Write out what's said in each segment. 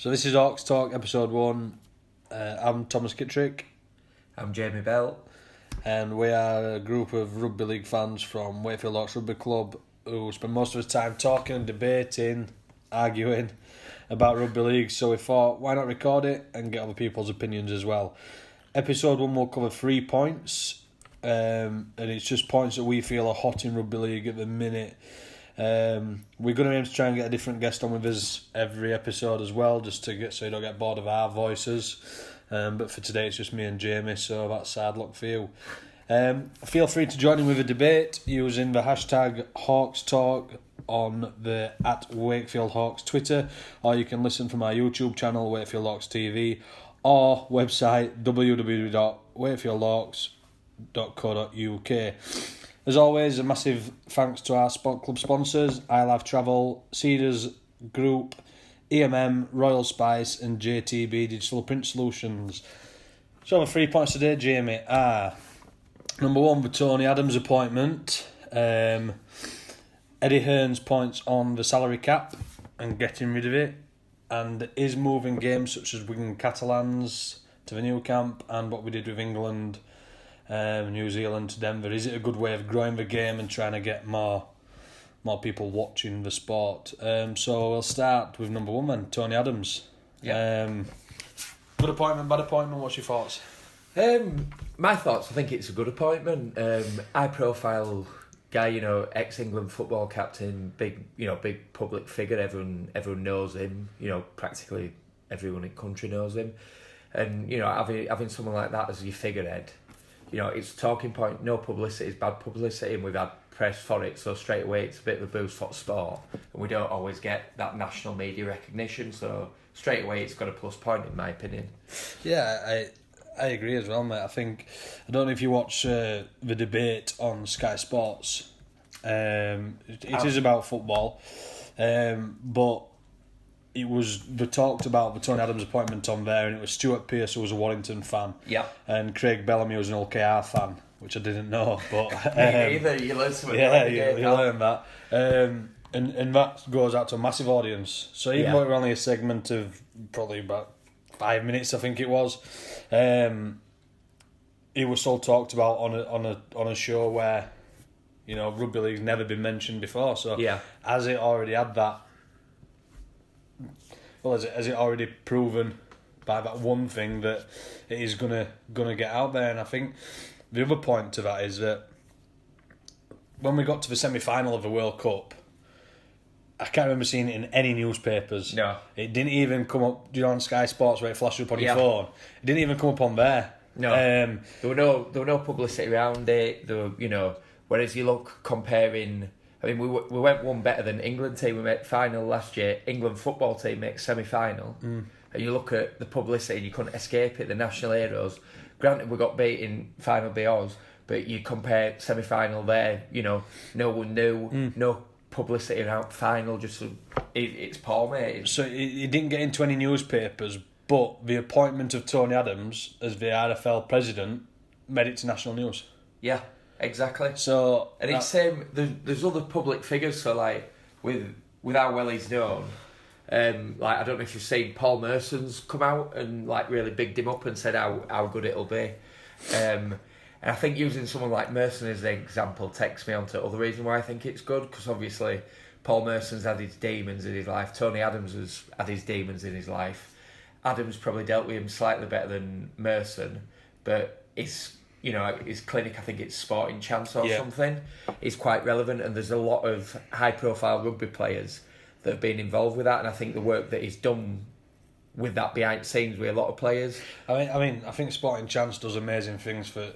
So this is Hawkstalk Ep1. I'm Thomas Kittrick. I'm Jamie Bell. And we are a group of rugby league fans from Wakefield Hawks Rugby Club who spend most of the time talking and debating, arguing about rugby league. So we thought, why not record it and get other people's opinions as well. Episode 1 will cover 3 points. And it's just points that we feel are hot in rugby league at the minute. We're going to aim to try and get a different guest on with us every episode as well, just to get so you don't get bored of our voices. But for today it's just me and Jamie, so that's sad luck for you. Feel free to join in with a debate using the hashtag Hawkstalk on the @Wakefield Hawks Twitter, or you can listen from our YouTube channel Wakefield Hawks TV or website www.wakefieldhawks.co.uk. As always, a massive thanks to our club sponsors, I Love Travel, Cedars Group, EMM, Royal Spice and JTB Digital Print Solutions. So the 3 points today, Jamie, are number 1, the Tony Adams appointment. Eddie Hearn's points on the salary cap and getting rid of it, and is moving games such as Wigan Catalans to the new camp and what we did with England, New Zealand to Denver. Is it a good way of growing the game and trying to get more people watching the sport? So we'll start with number 1 then, Tony Adams. Good appointment, bad appointment, what's your thoughts? My thoughts, I think it's a good appointment. High profile guy, ex-England football captain, big public figure, everyone knows him, practically everyone in the country knows him. And, having someone like that as your figurehead, it's a talking point. No publicity is bad publicity, and we've had press for it, so straight away it's a bit of a boost for sport, and we don't always get that national media recognition, so straight away it's got a plus point in my opinion. Yeah, I agree as well, mate. I don't know if you watch the debate on Sky Sports. It is about football, but they talked about the Tony Adams appointment on there, and it was Stuart Pearce who was a Warrington fan, and Craig Bellamy was an OKR fan, which I didn't know, but either you learn something. Yeah, you learn that, and that goes out to a massive audience. So even though it was only a segment of probably about 5 minutes, I think it was, it was still talked about on a show where rugby league's never been mentioned before. So as it already had that. Well, has it already proven by that one thing that it is gonna get out there? And I think the other point to that is that when we got to the semi-final of the World Cup, I can't remember seeing it in any newspapers. No. It didn't even come up, on Sky Sports where it flashed up on your phone. It didn't even come up on there. No. There were no publicity around it. There were, whereas you look comparing. I mean, we went one better than England team. We made final last year. England football team makes semi-final. And you look at the publicity and you couldn't escape it. The national heroes. Granted, we got beat in final BOs, but you compare semi-final there, no one knew, no publicity around final. It's poor, mate. So it didn't get into any newspapers, but the appointment of Tony Adams as the RFL president made it to national news. Yeah. Exactly. So and it's same. There's other public figures. So with how well he's known. I don't know if you've seen Paul Merson's come out and really bigged him up and said how good it'll be. And I think using someone like Merson as an example takes me on to other reason why I think it's good, because obviously Paul Merson's had his demons in his life. Tony Adams has had his demons in his life. Adams probably dealt with him slightly better than Merson, but it's. His clinic, I think it's Sporting Chance or something, is quite relevant, and there's a lot of high-profile rugby players that have been involved with that, and I think the work that he's done with that behind the scenes with a lot of players. I think Sporting Chance does amazing things for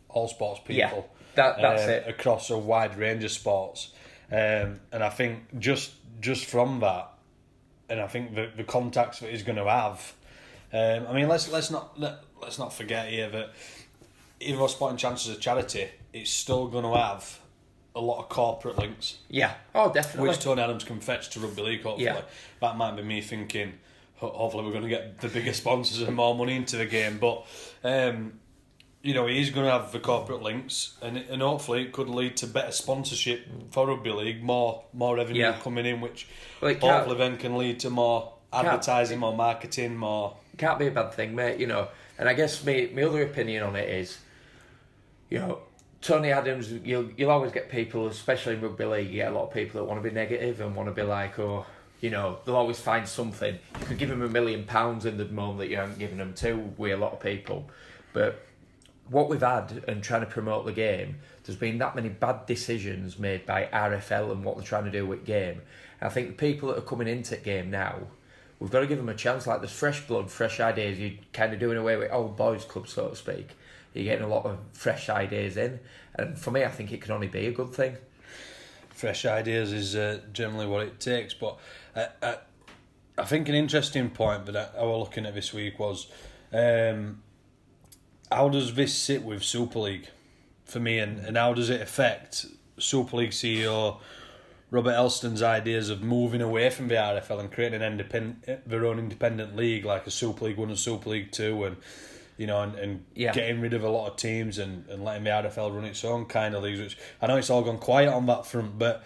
all sports people. Yeah, that's it. Across a wide range of sports, and I think just from that, and I think the contacts that he's going to have. Let's not forget here that. Even though Sporting Chance is a charity, it's still going to have a lot of corporate links. Yeah, oh, definitely. Which Tony Adams can fetch to rugby league, hopefully. Yeah. That might be me thinking, hopefully we're going to get the bigger sponsors and more money into the game. But, he's going to have the corporate links, and hopefully it could lead to better sponsorship for rugby league, more revenue coming in, which hopefully then can lead to more advertising, more marketing, more... Can't be a bad thing, mate, you know. And I guess my other opinion on it is, you know, Tony Adams, you'll always get people, especially in rugby league, you get a lot of people that want to be negative and want to be like, oh, you know, they'll always find something. You could give them £1 million in the moment that you haven't given them to, with a lot of people. But what we've had and trying to promote the game, there's been that many bad decisions made by RFL and what they're trying to do with game. And I think the people that are coming into the game now, we've got to give them a chance. Like, there's fresh blood, fresh ideas. You're kind of doing away with old boys clubs, so to speak. You're getting a lot of fresh ideas in. And for me, I think it can only be a good thing. Fresh ideas is generally what it takes. But I think an interesting point that I was looking at this week was, how does this sit with Super League for me, and how does it affect Super League CEO Robert Elston's ideas of moving away from the RFL and creating their own independent league, like a Super League 1 and Super League 2, and you know, and getting rid of a lot of teams and letting the RFL run its own kind of leagues, which I know it's all gone quiet on that front, but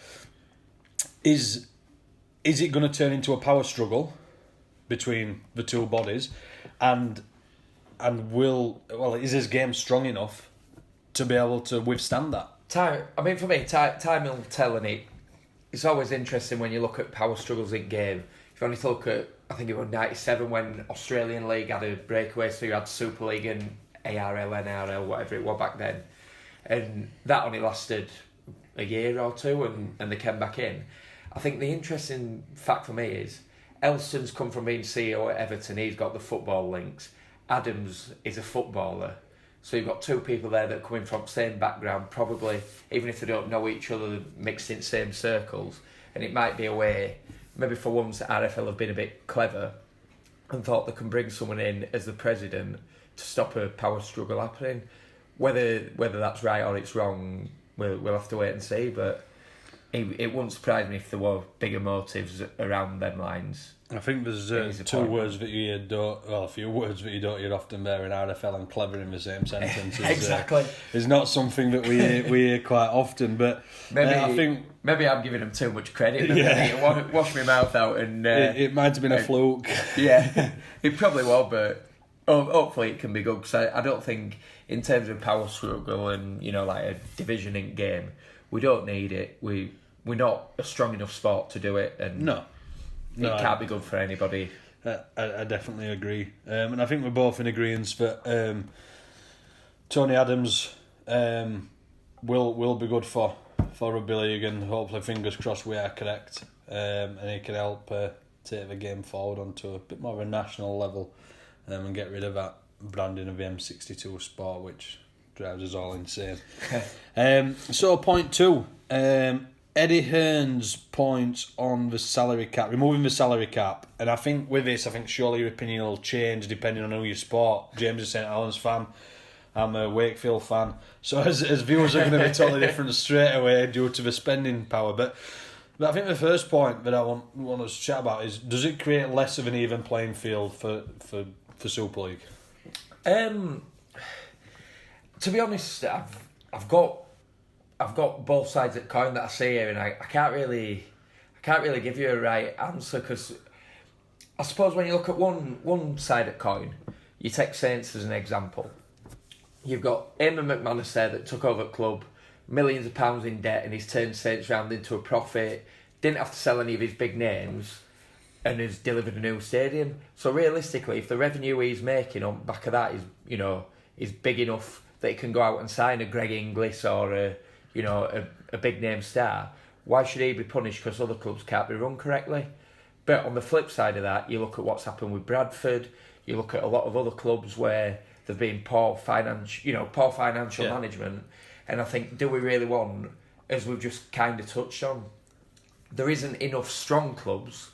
is it going to turn into a power struggle between the two bodies, and is this game strong enough to be able to withstand that? For me, time will tell, and it's always interesting when you look at power struggles in game. If you only look at, I think it was 97 when Australian League had a breakaway, so you had Super League and ARL, NRL, whatever it was back then. And that only lasted a year or two and they came back in. I think the interesting fact for me is Elston's come from being CEO at Everton, he's got the football links. Adams is a footballer. So you've got two people there that are coming from the same background, probably, even if they don't know each other, mixed in the same circles. And it might be a way, maybe for once, RFL have been a bit clever and thought they can bring someone in as the president to stop a power struggle happening. Whether that's right or it's wrong, we'll have to wait and see. But it wouldn't surprise me if there were bigger motives around them lines. I think there's a few words that you don't hear often there in RFL and clever in the same sentence. Exactly. It's not something that we hear quite often, but maybe I'm giving them too much credit. Maybe I need to wash my mouth out, and it might have been a fluke. Yeah, it probably was, but hopefully it can be good, because I don't think in terms of power struggle and, you know, like a division in game, we don't need it. We're not a strong enough sport to do it, and no. It can't be good for anybody. I definitely agree. And I think we're both in agreement that Tony Adams will be good for rugby league, and hopefully, fingers crossed, we are correct. And he can help take the game forward onto a bit more of a national level, and get rid of that branding of the M62 sport, which drives us all insane. So point 2. Eddie Hearn's points on the salary cap, removing the salary cap, and I think with this, surely your opinion will change depending on who you support. James is a St Helens fan, I'm a Wakefield fan, so as viewers are going to be totally different straight away due to the spending power. But I think the first point that I want us to chat about is, does it create less of an even playing field for Super League? To be honest, I've got both sides of the coin that I see here, and I can't really give you a right answer, because I suppose when you look at one side of the coin, you take Saints as an example. You've got Eamon McManus there that took over the club, millions of pounds in debt, and he's turned Saints round into a profit, didn't have to sell any of his big names, and has delivered a new stadium. So realistically, if the revenue he's making on back of that is big enough that he can go out and sign a Greg Inglis or a big name star, why should he be punished because other clubs can't be run correctly? But on the flip side of that, you look at what's happened with Bradford, you look at a lot of other clubs where there've been poor financial management, and I think, do we really want, as we've just kind of touched on, there isn't enough strong clubs,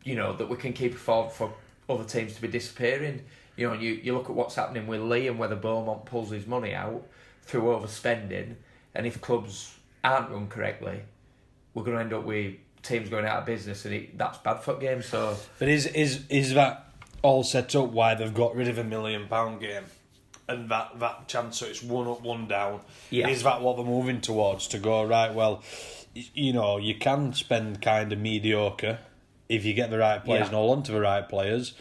that we can keep afford for other teams to be disappearing. You look at what's happening with Lee and whether Beaumont pulls his money out through overspending, and if clubs aren't run correctly, we're going to end up with teams going out of business, and that's bad for games. So, but is that all set up why they've got rid of £1 million game, and that chance, so it's one up, one down? Yeah. Is that what they're moving towards, to go, right, well, you can spend kind of mediocre if you get the right players and hold on to the right players,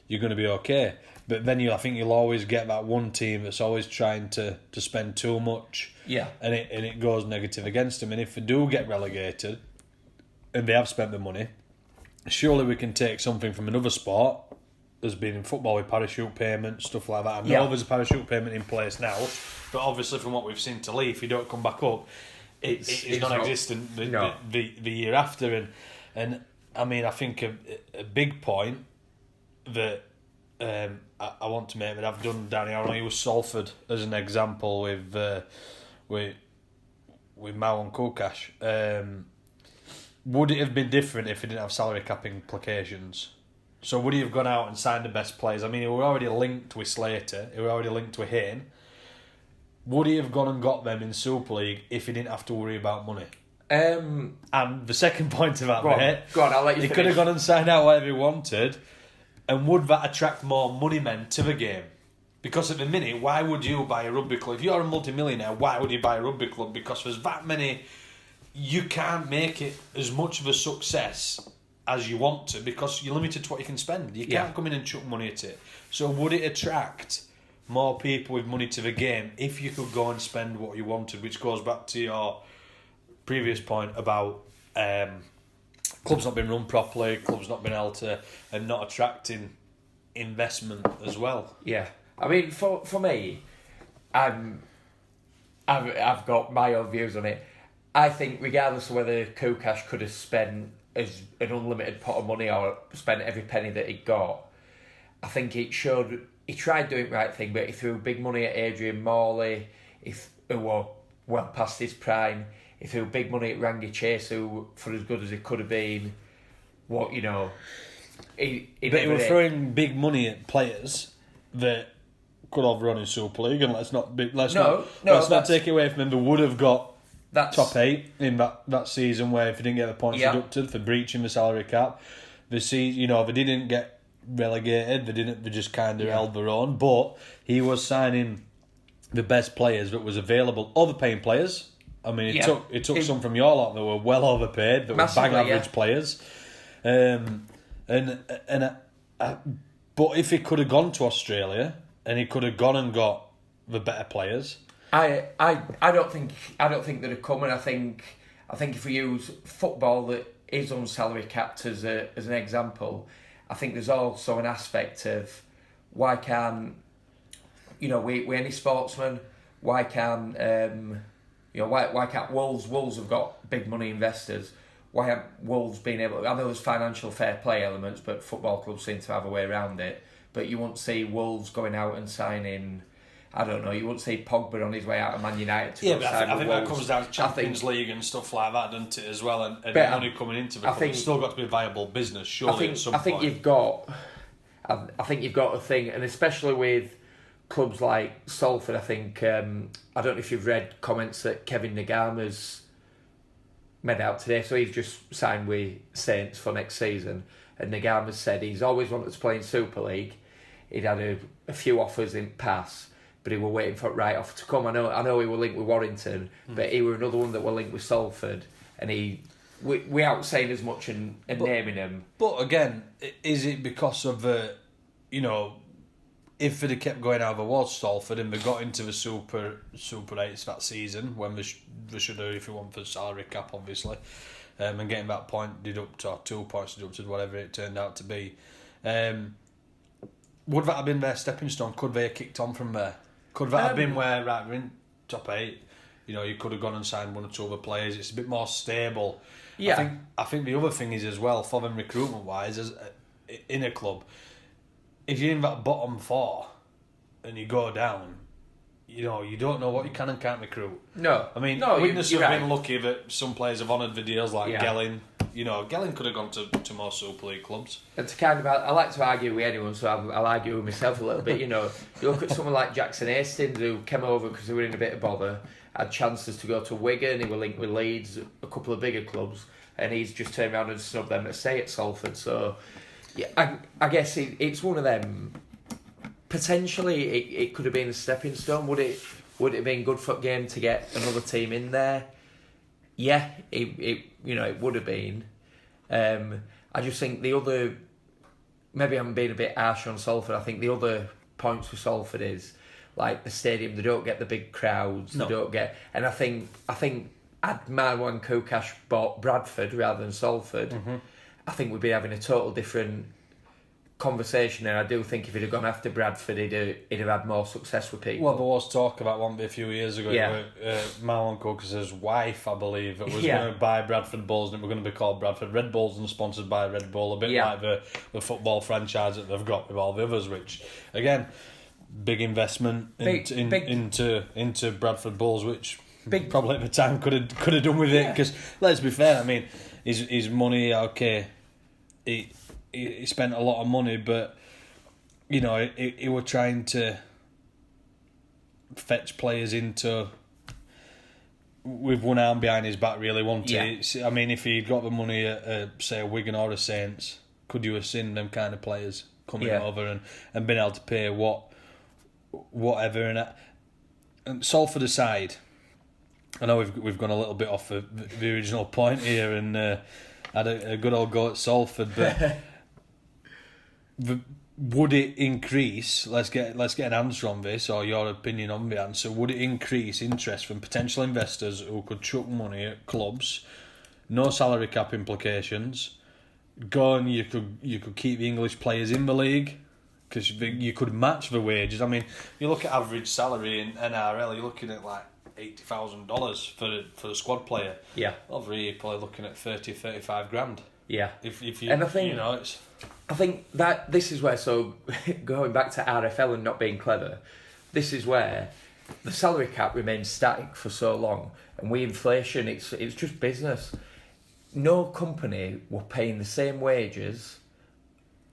you're going to be okay. But then I think you'll always get that one team that's always trying to spend too much, and it goes negative against them. And if they do get relegated, and they have spent the money, surely we can take something from another sport. There's been in football with parachute payments, stuff like that. I know there's a parachute payment in place now, but obviously from what we've seen to Lee, if you don't come back up, it's non-existent the year after. And I mean, I think a big point that I want to make that I've done down here, I know you use Salford as an example with Mao and Kukash. Would it have been different if he didn't have salary cap implications? So would he have gone out and signed the best players? I mean, he were already linked with Slater. He were already linked with Hayne. Would he have gone and got them in Super League if he didn't have to worry about money? And the second point of that, go on, I'll let you he finish. could have gone and signed out whatever he wanted, and would that attract more money men to the game? Because at the minute, why would you buy a rugby club? If you're a multi-millionaire, why would you buy a rugby club? Because there's that many... You can't make it as much of a success as you want to because you're limited to what you can spend. You can't come in and chuck money at it. So would it attract more people with money to the game if you could go and spend what you wanted, which goes back to your previous point about clubs not being run properly, clubs not being able to, and not attracting investment as well. Yeah. I mean, for me, I've got my own views on it. I think regardless of whether Kukash could have spent as an unlimited pot of money or spent every penny that he got, I think it showed he tried doing the right thing, but he threw big money at Adrian Morley, who was well past his prime. He threw big money at Rangi Chase, who, for as good as he could have been, he were throwing big money at players that could have run in Super League, and let's not take away from him. They would have got top 8 in that season where if they didn't get the points deducted for breaching the salary cap. They didn't get relegated. They just kind of held their own. But he was signing the best players that was available, overpaying players. I mean, it took some from your lot that were well overpaid, that were bang average players. But if he could have gone to Australia and he could have gone and got the better players. I don't think they'd have come, and I think if we use football that is unsalary capped as an example, I think there's also an aspect of why can't we any sportsman, why can't why can't Wolves have got big money investors, why haven't Wolves been able? I know there's financial fair play elements, but football clubs seem to have a way around it. But you won't see Wolves going out and signing. I don't know, you wouldn't see Pogba on his way out of Man United to but I think that comes down to Champions League and stuff like that, doesn't it, as well, and money coming into the club. It's still got to be a viable business, surely, at some point. I think you've got a thing, and especially with clubs like Salford, I think, I don't know if you've read comments that Kevin Nagama's made out today, so he's just signed with Saints for next season, and Nagama's said he's always wanted to play in Super League. He'd had a few offers in pass, but he were waiting for the right offer to come. I know he were linked with Warrington, but he were another one that were linked with Salford, and without saying as much and naming him. But again, is it because of if they'd have kept going over was Salford and they got into the Super 8s that season when they should have, if you want, for salary cap, obviously, and getting that point deducted or 2 points deducted, whatever it turned out to be, would that have been their stepping stone? Could they have kicked on from there? Could that have been where, right, we're in top 8, you could have gone and signed 1 or 2 other players, it's a bit more stable. Yeah. I think the other thing is as well, for them recruitment-wise, as in a club, if you're in that bottom 4 and you go down, you don't know what you can and can't recruit. No. I mean, Witness have been lucky that some players have honoured the deals like Gelling. Gelling could have gone to more Super League clubs. And to kind of, I like to argue with anyone, so I'll argue with myself a little bit. You look at someone like Jackson Hastings, who came over because they were in a bit of bother, had chances to go to Wigan, he was linked with Leeds, a couple of bigger clubs, and he's just turned around and snubbed them to stay at Salford. So, yeah, I guess it's one of them. Potentially, it could have been a stepping stone. Would it have been good for the game to get another team in there? Yeah, it would have been. I I just think the other, maybe I'm being a bit harsh on Salford. I think the other points for Salford is like the stadium. They don't get the big crowds. No. They don't get, and I think had Marwan Koukash bought Bradford rather than Salford, I think we'd be having a total different conversation. And I do think if he'd have gone after Bradford, he'd have had more success with people. Well, there was talk about one a few years ago. Yeah. Marlon Cook's wife, I believe, was going to buy Bradford Bulls, and it were going to be called Bradford Red Bulls and sponsored by Red Bull, a bit like the football franchise that they've got with all the others. Which, again, big investment into Bradford Bulls, which probably at the time could have done with it. Because let's be fair, I mean, his money, okay, he spent a lot of money, but you know, he were trying to fetch players into with one arm behind his back, really, wasn't he? I mean, if he'd got the money at say a Wigan or a Saints, could you have seen them kind of players coming over and been able to pay whatever? And Salford aside, I know we've gone a little bit off the original point here and had a good old go at Salford, but would it increase? Let's get an answer on this, or your opinion on the answer. Would it increase interest from potential investors who could chuck money at clubs, no salary cap implications? Go and you could keep the English players in the league because you could match the wages. I mean, you look at average salary in NRL, you're looking at like $80,000 for a squad player. Yeah. Over here, you're probably looking at 35 grand. Yeah. If you, and I think, you know, it's... I think that this is where, so going back to RFL and not being clever, this is where the salary cap remains static for so long, and with inflation, it's just business. No company were paying the same wages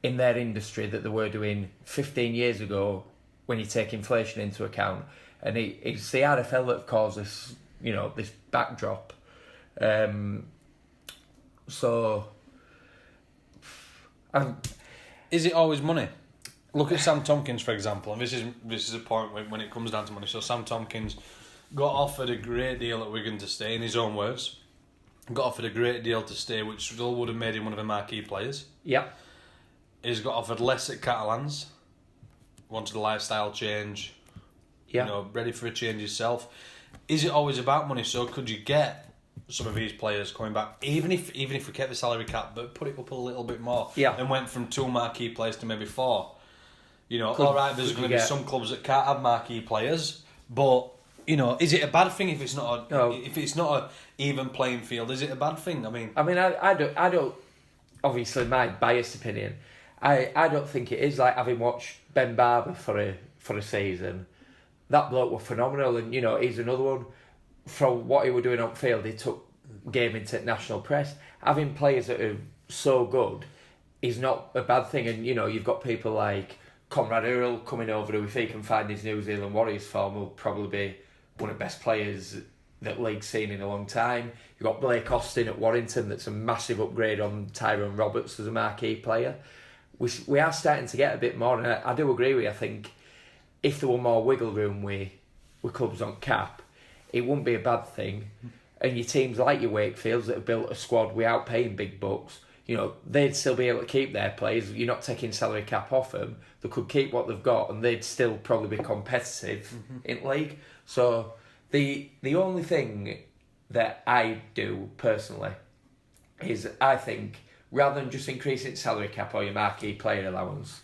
in their industry that they were doing 15 years ago when you take inflation into account. And it's the RFL that have caused this, you know, this backdrop. Is it always money? Look at Sam Tompkins, for example, and this is a point when it comes down to money. So Sam Tompkins got offered a great deal at Wigan to stay, in his own words. Got offered a great deal to stay, which still would have made him one of the marquee players. Yep. He's got offered less at Catalans. Wanted a lifestyle change. Yeah. You know, ready for a change yourself. Is it always about money? So could you get some of these players coming back, even if we kept the salary cap, but put it up a little bit more, and went from 2 marquee players to maybe 4? You know, all right, there's going to be some clubs that can't have marquee players, but you know, is it a bad thing if it's not if it's not a even playing field? Is it a bad thing? I mean, I don't. Obviously, my biased opinion, I don't think it is. Like, having watched Ben Barber for a season, that bloke was phenomenal, and you know, he's another one. From what he was doing on field, he took game into national press. Having players that are so good is not a bad thing, and you know, you've got people like Conrad Earl coming over, who, if he can find his New Zealand Warriors form, will probably be one of the best players that league's seen in a long time. You've got Blake Austin at Warrington, that's a massive upgrade on Tyrone Roberts as a marquee player. We are starting to get a bit more, and I do agree with you. I think if there were more wiggle room with clubs on cap, it wouldn't be a bad thing. And your teams like your Wakefields that have built a squad without paying big bucks, you know, they'd still be able to keep their players. You're not taking salary cap off them. They could keep what they've got, and they'd still probably be competitive in league. So the only thing that I do personally is, I think, rather than just increasing salary cap or your marquee player allowance,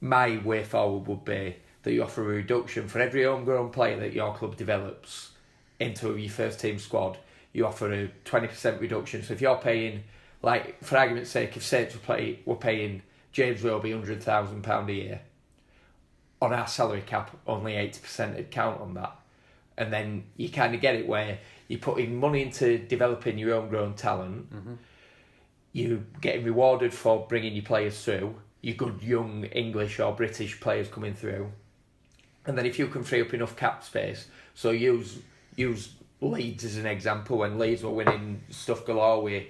my way forward would be that you offer a reduction for every homegrown player that your club develops into your first team squad. You offer a 20% reduction. So if you're paying, like, for argument's sake, if Saints were paying James Roby £100,000 a year, on our salary cap, only 80% would count on that. And then you kind of get it where you're putting money into developing your homegrown talent, you're getting rewarded for bringing your players through, your good young English or British players coming through. And then if you can free up enough cap space, so use Leeds as an example, when Leeds were winning stuff galore with,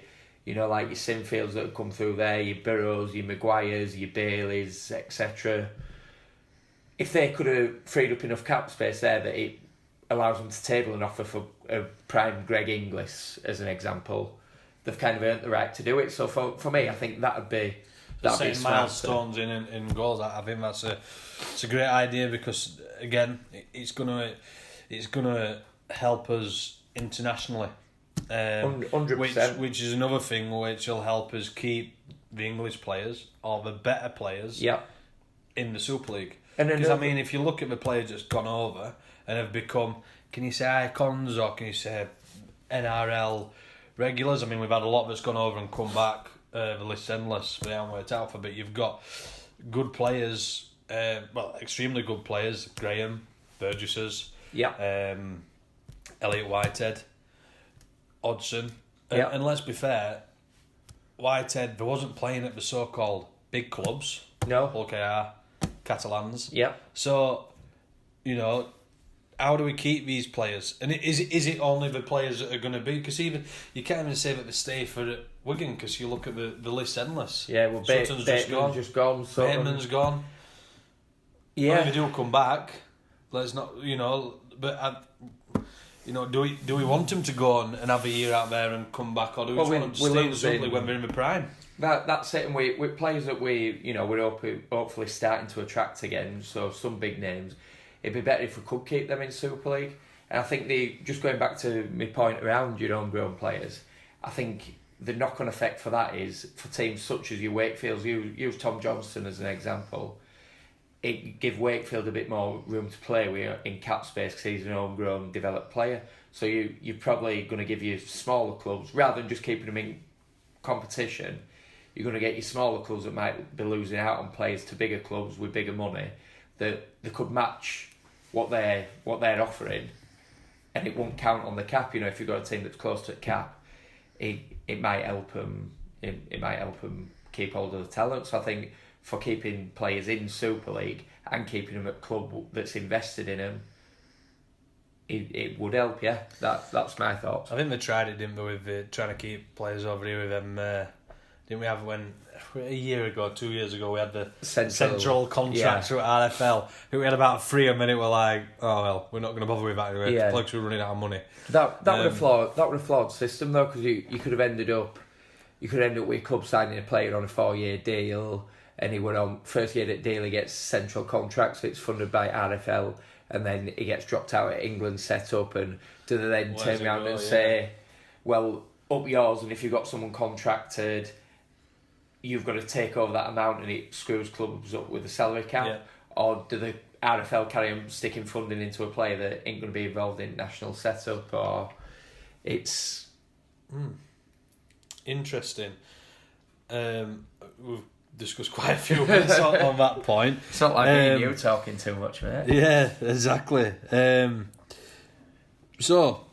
you know, like your Sinfields that have come through there, your Burrows, your Maguires, your Baileys, etc. If they could have freed up enough cap space there that it allows them to table an offer for a prime Greg Inglis, as an example, they've kind of earned the right to do it. So for me, I think that'd be setting milestones in goals. I think it's a great idea because again, it's gonna help us internationally. 100%. Which is another thing which will help us keep the English players or the better players in the Super League. Because I mean, if you look at the players that's gone over and have become, can you say icons or can you say NRL regulars? I mean, we've had a lot that's gone over and come back. The list's endless. They haven't worked out for, but you've got good players. Extremely good players. Graham, Burgesses, Elliot Whitehead, Hodgson, and let's be fair, Whitehead wasn't playing at the so-called big clubs. No, OKR, Catalans. Yeah. So, how do we keep these players? And is it only the players that are going to be? Because even you can't even say that they stay for Wigan because you look at the list endless. Yeah, well, Sutton's just gone. Bateman's gone. Yeah. Well, if they do come back, let's not. But do we want them to go on and have a year out there and come back, or do we just want them to stay in Super League when they're in the prime? That's it, and with players that we're hopefully starting to attract again. So some big names. It'd be better if we could keep them in Super League. And I think just going back to my point around your homegrown players, I think the knock-on effect for that is for teams such as your Wakefields. Use Tom Johnston as an example. It give Wakefield a bit more room to play with in cap space because he's an homegrown, developed player. So you're probably going to give your smaller clubs, rather than just keeping them in competition, you're going to get your smaller clubs that might be losing out on players to bigger clubs with bigger money that they could match what they're offering, and it won't count on the cap. If you've got a team that's close to the cap, it might help them. It might help them keep hold of the talent. So I think for keeping players in Super League and keeping them at club that's invested in them, it would help. Yeah, that's my thoughts. I think they tried it, didn't they, with trying to keep players over here with them. Didn't we have when a year ago, 2 years ago, we had the central contracts with RFL. We had about 3 of them, and it were like, oh well, we're not going to bother with that anyway. Yeah. Plugs were running out of money. That would have flawed. That would have flawed the system though, because you could have ended up with a club signing a player on a 4-year deal, and he went on first year deal. He gets central contracts. So it's funded by RFL, and then he gets dropped out at England set up, and do they then turn around and say, well, up yours, and if you've got someone contracted, you've got to take over that amount, and it screws clubs up with the salary cap, or do the RFL carry on sticking funding into a player that ain't going to be involved in national setup, or it's interesting. We've discussed quite a few bits on that point. It's not like me and you talking too much, mate. Yeah, exactly. So,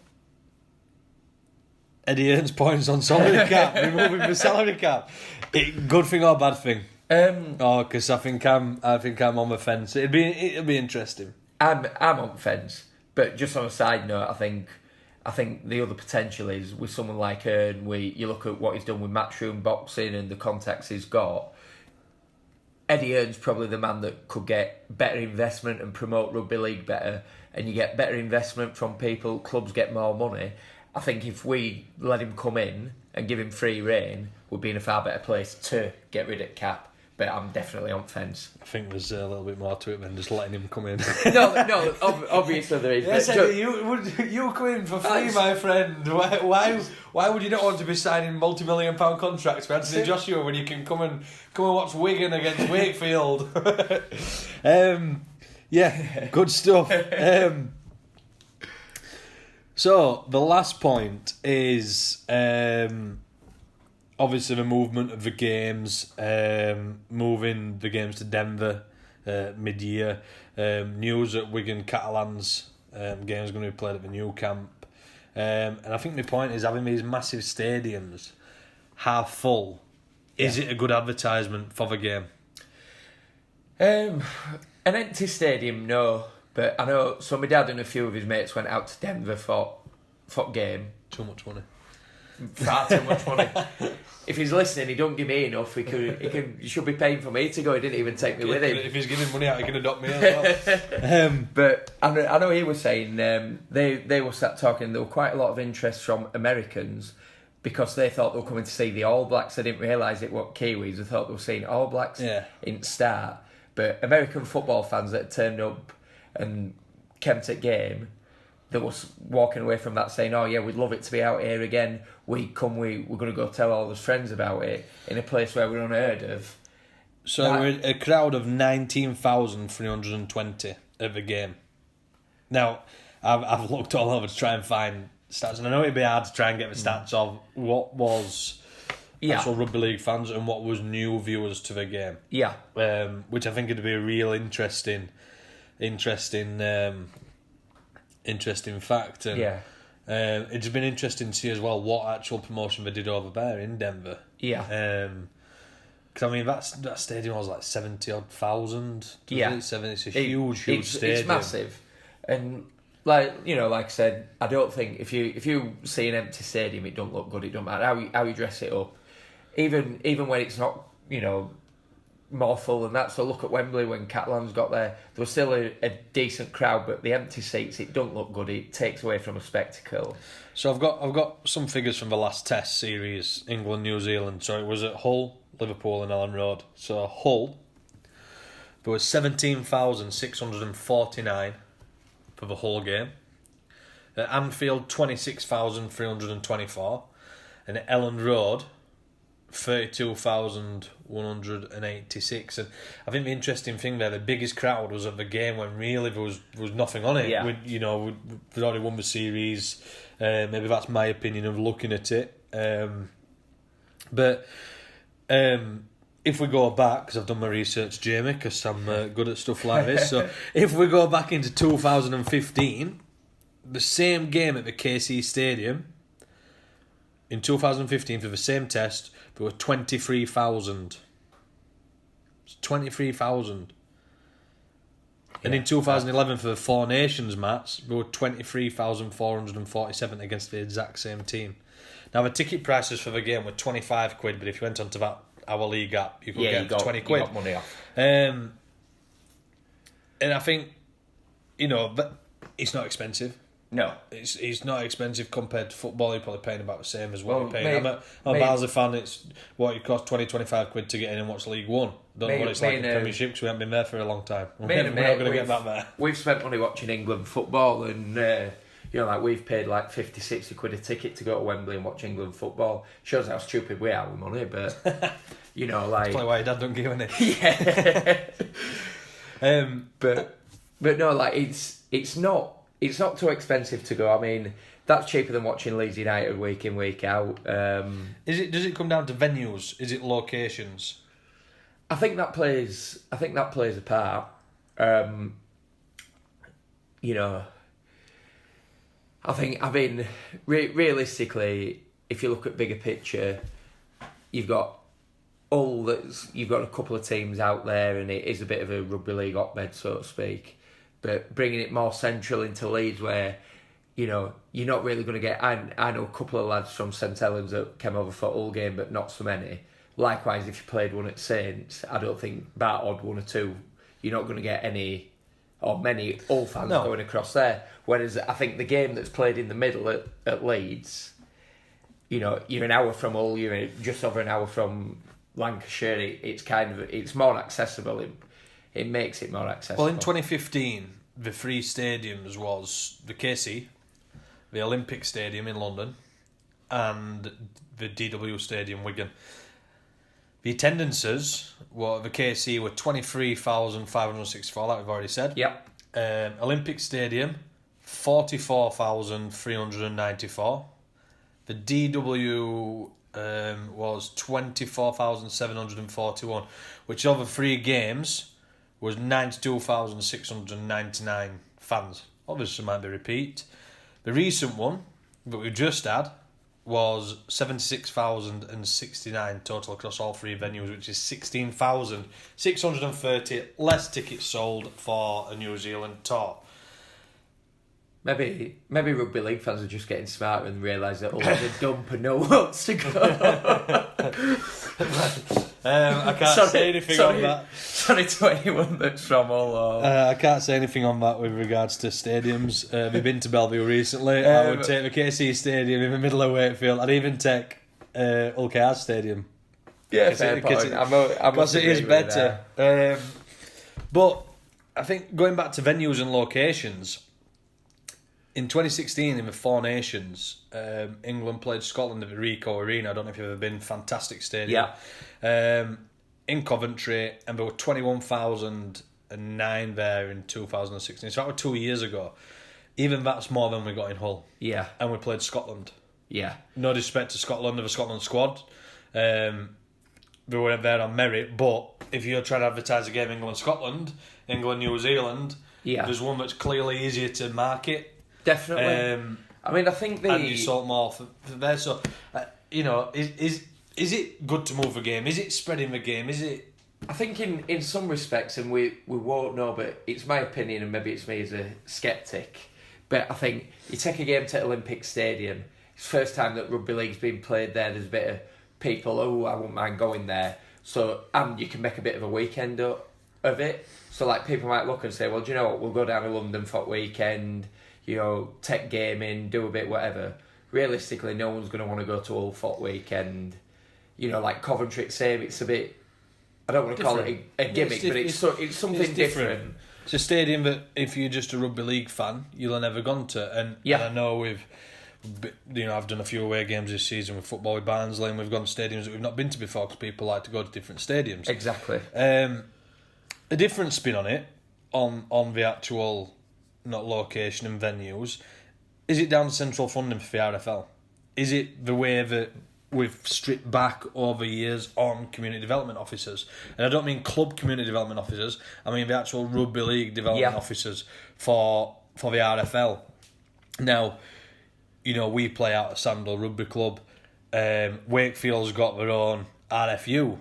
Eddie earns points on salary cap, removing the salary cap. Good thing or bad thing? Because I think I'm on the fence. It'll be interesting. I'm on the fence, but just on a side note, I think the other potential is with someone like Hearn. You look at what he's done with matchroom boxing and the contacts he's got. Eddie Hearn's probably the man that could get better investment and promote rugby league better, and you get better investment from people. Clubs get more money. I think if we let him come in and give him free rein, we'd be in a far better place to get rid of cap. But I'm definitely on fence. I think there's a little bit more to it than just letting him come in. No, obviously there is. Yes, Eddie, you come in for free, my friend. Why would you not want to be signing multi-million-pound contracts for Anthony Joshua when you can come and watch Wigan against Wakefield? Yeah, good stuff. So the last point is obviously the movement of the games, moving the games to Denver mid-year. News that Wigan Catalans game is going to be played at the new camp. And I think my point is having these massive stadiums half full. Is it a good advertisement for the game? An empty stadium, no. But I know, so my dad and a few of his mates went out to Denver for game. Too much money. Far too much money. If he's listening, he don't give me enough. He should be paying for me to go. He didn't even take me with him. If he's giving money out, he can adopt me as well. But I know he was saying they were sat talking. There were quite a lot of interest from Americans because they thought they were coming to see the All Blacks. They didn't realise it were Kiwis. They thought they were seeing All Blacks in start. But American football fans that turned up and came to game, that was walking away from that saying, oh yeah, we'd love it to be out here again. We're going to go tell all his friends about it in a place where we're unheard of. So we're a crowd of 19,320 of a game. Now, I've looked all over to try and find stats, and I know it'd be hard to try and get the stats of what was actual rugby league fans and what was new viewers to the game. Yeah. Which I think would be a real interesting fact. And, it's been interesting to see as well what actual promotion they did over there in Denver. Yeah. Because I mean that stadium was like 70,000. Yeah. It's a huge stadium. It's massive, and like I said, I don't think if you see an empty stadium, it don't look good. It don't matter how you dress it up, even when it's not more full than that. So look at Wembley when Catalan's got there was still a decent crowd, but the empty seats, it don't look good. It takes away from a spectacle. So I've got some figures from the last Test series, England New Zealand. So it was at Hull, Liverpool and Ellen Road. So Hull, there was 17,649 for the whole game. At Anfield, 26,324, and at Ellen Road, 32,186. And I think the interesting thing there, the biggest crowd was at the game when really there was nothing on it. Yeah. We'd already won the series. Maybe that's my opinion of looking at it. But if we go back, because I've done my research, Jamie, because I'm good at stuff like this. So if we go back into 2015, the same game at the KC Stadium, in 2015 for the same test, there were 23,000. 23,000. And in 2011 for the Four Nations match, there were 23,447 against the exact same team. Now the ticket prices for the game were £25, but if you went onto our league app, you could get £20. You got money off. And I think, but it's not expensive. No, it's not expensive compared to football. You're probably paying about the same as what you're paying. I'm a Barnsley fan. It's what it costs £20-25 to get in and watch League One. Don't know what it's like in the Premiership because we haven't been there for a long time. We're not going to get back there. We've spent money watching England football, and we've paid like 50-60 quid a ticket to go to Wembley and watch England football. Shows how stupid we are with money, but That's probably why your dad don't give any. Yeah. But no, like it's not too expensive to go. I mean, that's cheaper than watching Leeds United week in, week out. Does it come down to venues? Is it locations? I think that plays a part. Realistically, if you look at bigger picture, you've got a couple of teams out there, and it is a bit of a rugby league hotbed, so to speak. But bringing it more central into Leeds, where you're not really going to get. I know a couple of lads from St Helens that came over for Hull game, but not so many. Likewise, if you played one at Saints, I don't think bar odd one or two, you're not going to get any or many Hull fans going across there. Whereas I think the game that's played in the middle at Leeds, you're an hour from Hull, you're just over an hour from Lancashire. It's more accessible. It makes it more accessible. Well, in 2015, the three stadiums was the KC, the Olympic Stadium in London, and the DW Stadium, Wigan. The attendances were the KC were 23,564, like we've already said. Yep. Olympic Stadium, 44,394. The DW was 24,741, which over 3 games was 92,699 fans. Obviously, might be a repeat. The recent one that we just had was 76,069 total across all 3 venues, which is 16,630 less tickets sold for a New Zealand tour. Maybe rugby league fans are just getting smarter and realise that there's a dump and no one wants to go. I can't say anything on that. Sorry to anyone that's from Hull. Or... I can't say anything on that with regards to stadiums. We've been to Bellevue recently. I would take the KC Stadium in the middle of Wakefield. I'd even take Hull KR Stadium. Yeah, fair point. Because it is better. But I think going back to venues and locations, in 2016 in the Four Nations, England played Scotland at the Ricoh Arena. I don't know if you've ever been. Fantastic stadium. Yeah. In Coventry, and there were 21,009 there in 2016. So that was 2 years ago. Even that's more than we got in Hull. Yeah. And we played Scotland. Yeah. No disrespect to Scotland or the Scotland squad. We weren't there on merit, but if you're trying to advertise a game England-Scotland, England-New Zealand, there's one that's clearly easier to market. Definitely. I mean, I think and you sold more for there. So, is it good to move the game? Is it spreading the game? Is it? I think in some respects, and we won't know, but it's my opinion, and maybe it's me as a sceptic, but I think you take a game to Olympic Stadium, it's the first time that rugby league's been played there, there's a bit of people, I wouldn't mind going there, so, and you can make a bit of a weekend of it, so like people might look and say, well, do you know what, we'll go down to London for the weekend, tech gaming, do a bit whatever. Realistically, no one's going to want to go to Hull for the weekend. Like Coventry, same. It's a bit. I don't want to call it a gimmick, but it's something different. It's a stadium that if you're just a rugby league fan, you'll have never gone to. And I know I've done a few away games this season with football with Barnsley, and we've gone to stadiums that we've not been to before because people like to go to different stadiums. Exactly. A different spin on it, on the actual not location and venues. Is it down to central funding for the RFL? Is it the way that we've stripped back over years on community development officers? And I don't mean club community development officers, I mean the actual rugby league development officers for the RFL. Now, we play out at Sandal Rugby Club. Wakefield's got their own RFU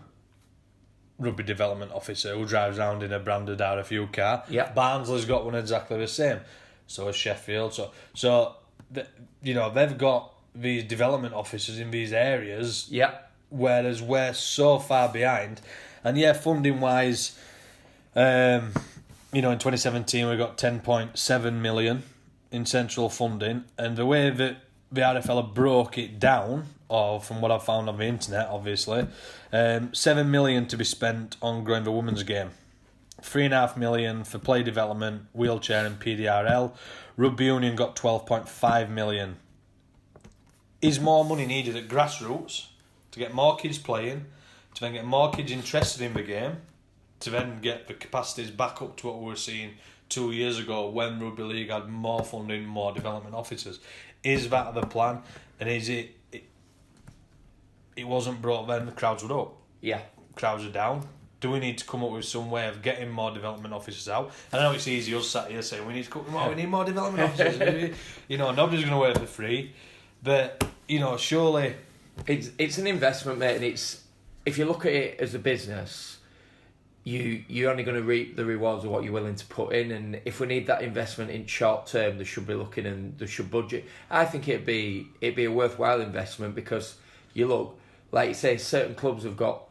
rugby development officer who drives around in a branded RFU car. Yeah. Barnsley's got one exactly the same. So has Sheffield. So they've got these development officers in these areas. Yeah. Whereas we're so far behind. And funding wise, in 2017 we got 10.7 million in central funding, and the way that the RFL broke it down, or from what I've found on the internet, obviously, 7 million to be spent on growing the women's game, 3.5 million for play development, wheelchair and PDRL. Rugby Union got 12.5 million. Is more money needed at grassroots to get more kids playing, to then get more kids interested in the game, to then get the capacities back up to what we were seeing 2 years ago when Rugby League had more funding, more development officers? Is that the plan? And is it wasn't brought then, the crowds were up. Yeah. Crowds are down. Do we need to come up with some way of getting more development officers out? I know it's easy, us sat here saying we need to cut them out, we need more development officers. Nobody's going to work for free. But, surely... It's an investment, mate, and it's... If you look at it as a business, you're only going to reap the rewards of what you're willing to put in, and if we need that investment in short term, they should be looking and they should budget. I think it'd be a worthwhile investment, because you look, like you say, certain clubs have got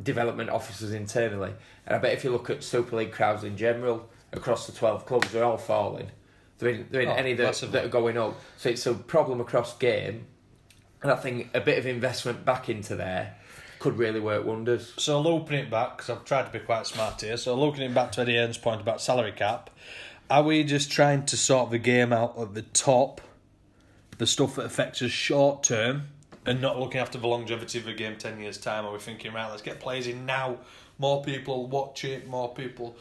development officers internally, and I bet if you look at Super League crowds in general, across the 12 clubs, they're all falling. They're in any that are going up. So it's a problem across game, and I think a bit of investment back into there could really work wonders. So looping it back, because I've tried to be quite smart here, so looping it back to Eddie Hearn's point about salary cap, are we just trying to sort the game out at the top, the stuff that affects us short term, and not looking after the longevity of the game 10 years' time? Are we thinking, right, let's get players in now, more people watch it, more people...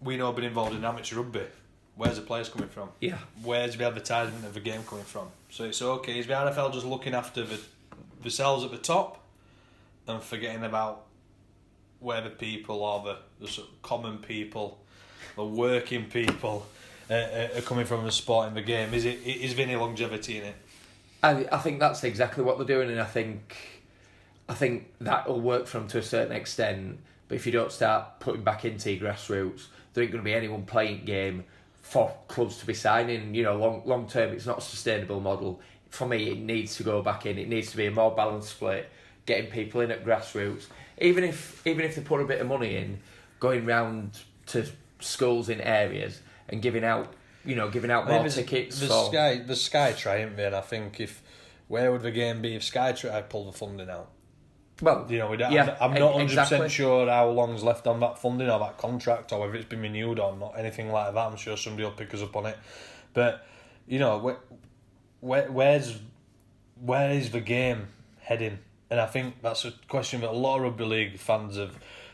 We know been involved in amateur rugby. Where's the players coming from? Yeah. Where's the advertisement of the game coming from? So it's okay, is the RFL just looking after themselves at the top and forgetting about where the people or the sort of common people, the working people are coming from the sport in the game? Is there any longevity in it? I think that's exactly what they're doing, and I think that'll work for them to a certain extent. But if you don't start putting back into your grassroots, there ain't going to be anyone playing game for clubs to be signing. Long term, it's not a sustainable model. For me, it needs to go back in. It needs to be a more balanced split. getting people in at grassroots. Even if they put a bit of money in, going round to schools in areas and giving out more tickets. The Sky triumph, and I think where would the game be if Sky pulled the funding out? Well, I'm not 100% sure how long's left on that funding or that contract, or whether it's been renewed or not, anything like that. I'm sure somebody will pick us up on it. But where is the game heading? And I think that's a question that a lot of rugby league fans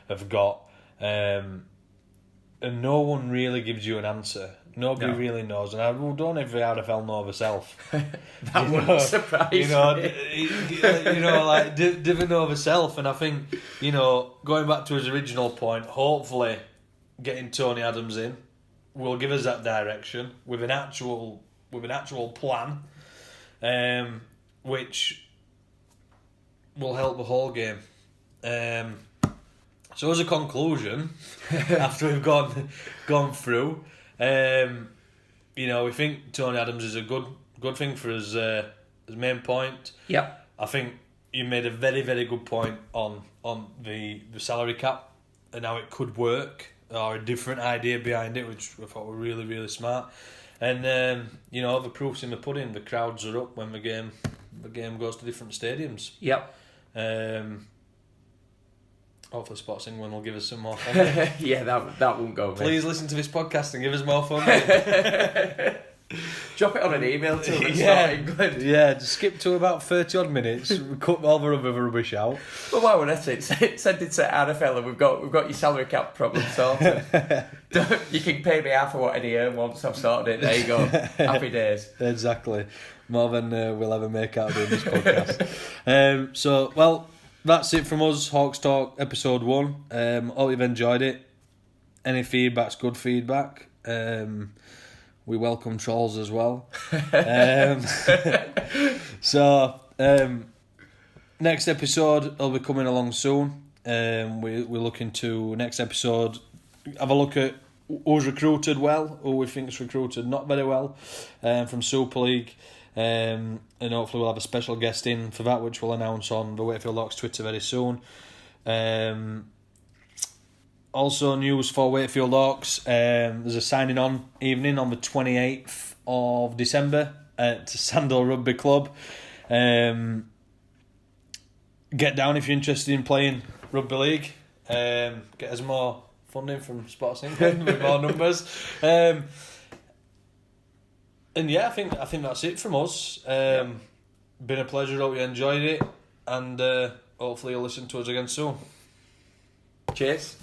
have got, and no one really gives you an answer. Nobody really knows, and I don't every RFL know herself. That wouldn't surprise me. Didn't know herself, and I think going back to his original point, hopefully getting Tony Adams in will give us that direction with an actual plan, which will help the whole game. So as a conclusion, after we've gone through, we think Tony Adams is a good thing for his main point. Yep. I think you made a very, very good point on the salary cap and how it could work, or a different idea behind it, which I thought were really, really smart. And the proof's in the pudding. The crowds are up when the game goes to different stadiums. Yep. Hopefully Sports England will give us some more fun. Yeah, that won't go. Please listen to this podcast and give us more fun. Drop it on an email to us. England. Yeah, just skip to about 30 odd minutes, cut all the other rubbish out. Well, while we're at it, send it to RFL and we've got your salary cap problem sorted. You can pay me half of what Eddie earned once I've sorted it. There you go. Happy days. Exactly. More than we'll ever make out of doing this podcast. That's it from us, Hawkstalk episode 1. Hope you've enjoyed it. Any feedback's good feedback. We welcome trolls as well. Next episode will be coming along soon. We're looking to next episode have a look at who's recruited well, who we think's recruited not very well, from Super League. And hopefully we'll have a special guest in for that, which we'll announce on the Wakefield Hawks Twitter very soon. Also news for Wakefield Hawks, there's a signing on evening on the 28th of December at Sandal Rugby Club. Get down if you're interested in playing rugby league. Get us more funding from Sports England with more numbers. And yeah, I think that's it from us. Been a pleasure. Hope you enjoyed it, and hopefully you'll listen to us again soon. Cheers.